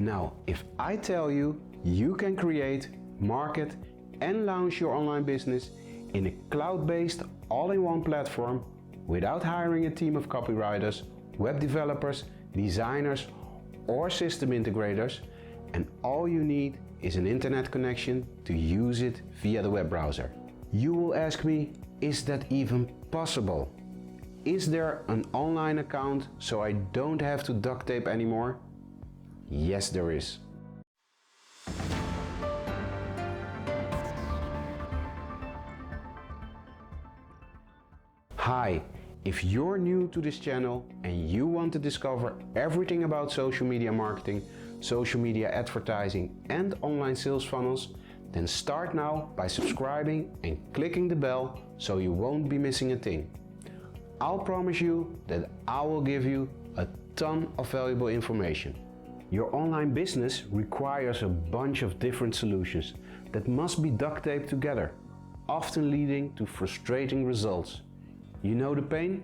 Now, if I tell you, you can create, market and launch your online business in a cloud-based all-in-one platform without hiring a team of copywriters, web developers, designers or system integrators, and all you need is an internet connection to use it via the web browser. You will ask me, is that even possible? Is there an online account so I don't have to duct tape anymore? Yes, there is. Hi, if you're new to this channel and you want to discover everything about social media marketing, social media advertising and online sales funnels, then start now by subscribing and clicking the bell so you won't be missing a thing. I'll promise you that I will give you a ton of valuable information. Your online business requires a bunch of different solutions that must be duct taped together, often leading to frustrating results. You know the pain?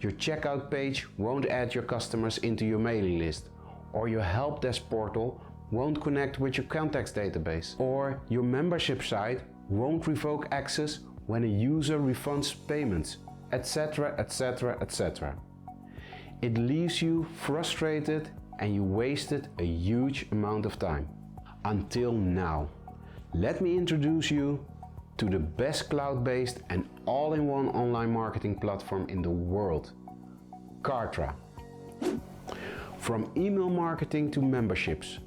Your checkout page won't add your customers into your mailing list, or your help desk portal won't connect with your contacts database, or your membership site won't revoke access when a user refunds payments, etc, etc, etc. It leaves you frustrated and you wasted a huge amount of time. Until now. Let me introduce you to the best cloud-based and all-in-one online marketing platform in the world, Kartra. From email marketing to memberships,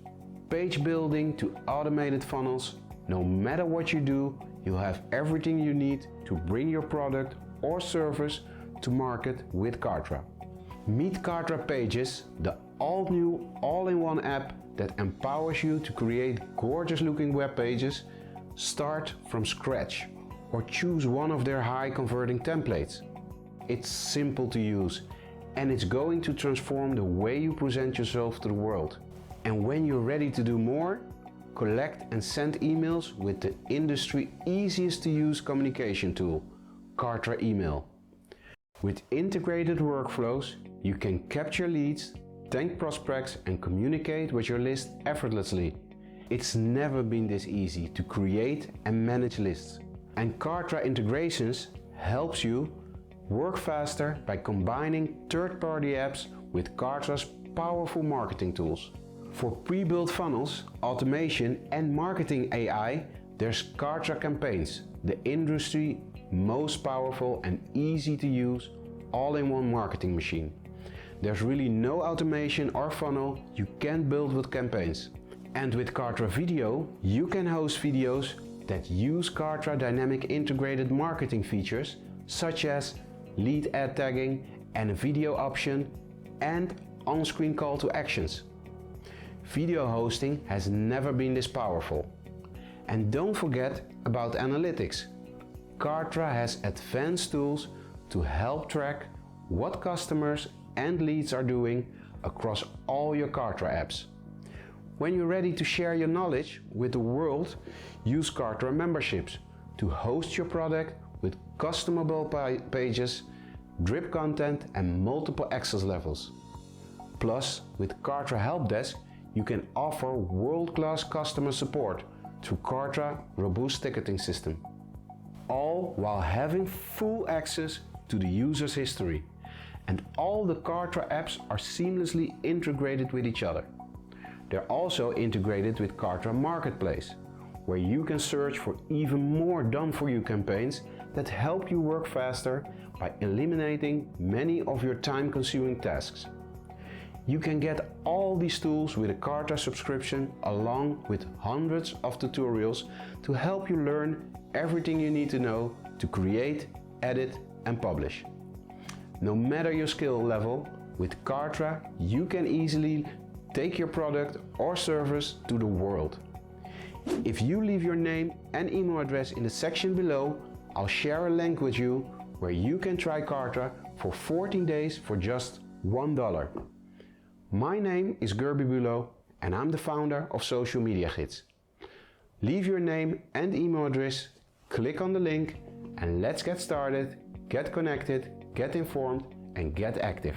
page building to automated funnels, no matter what you do, you'll have everything you need to bring your product or service to market with Kartra. Meet Kartra Pages, the all-new all-in-one app that empowers you to create gorgeous-looking web pages, start from scratch, or choose one of their high-converting templates. It's simple to use, and it's going to transform the way you present yourself to the world. And when you're ready to do more, collect and send emails with the industry easiest to use communication tool, Kartra Email. With integrated workflows, you can capture leads, thank prospects and communicate with your list effortlessly. It's never been this easy to create and manage lists. And Kartra Integrations helps you work faster by combining third-party apps with Kartra's powerful marketing tools. For pre-built funnels, automation and marketing AI, there's Kartra Campaigns, the industry most powerful and easy to use all-in-one marketing machine. There's really no automation or funnel you can't build with campaigns. And with Kartra Video, you can host videos that use Kartra dynamic integrated marketing features such as lead ad tagging and a video option and on-screen call to actions. Video hosting has never been this powerful. And don't forget about analytics. Kartra has advanced tools to help track what customers and leads are doing across all your Kartra apps. When you're ready to share your knowledge with the world, use Kartra memberships to host your product with customizable pages, drip content and multiple access levels. Plus, with Kartra Help Desk, you can offer world-class customer support through Kartra robust ticketing system. All while having full access to the user's history. And all the Kartra apps are seamlessly integrated with each other. They're also integrated with Kartra Marketplace, where you can search for even more done-for-you campaigns that help you work faster by eliminating many of your time-consuming tasks. You can get all these tools with a Kartra subscription along with hundreds of tutorials to help you learn everything you need to know to create, edit and publish. No matter your skill level, with Kartra you can easily take your product or service to the world. If you leave your name and email address in the section below, I'll share a link with you where you can try Kartra for 14 days for just $1. My name is Gerby Bulow and I'm the founder of Social Media Gids. Leave your name and email address, click on the link and let's get started, get connected, get informed and get active.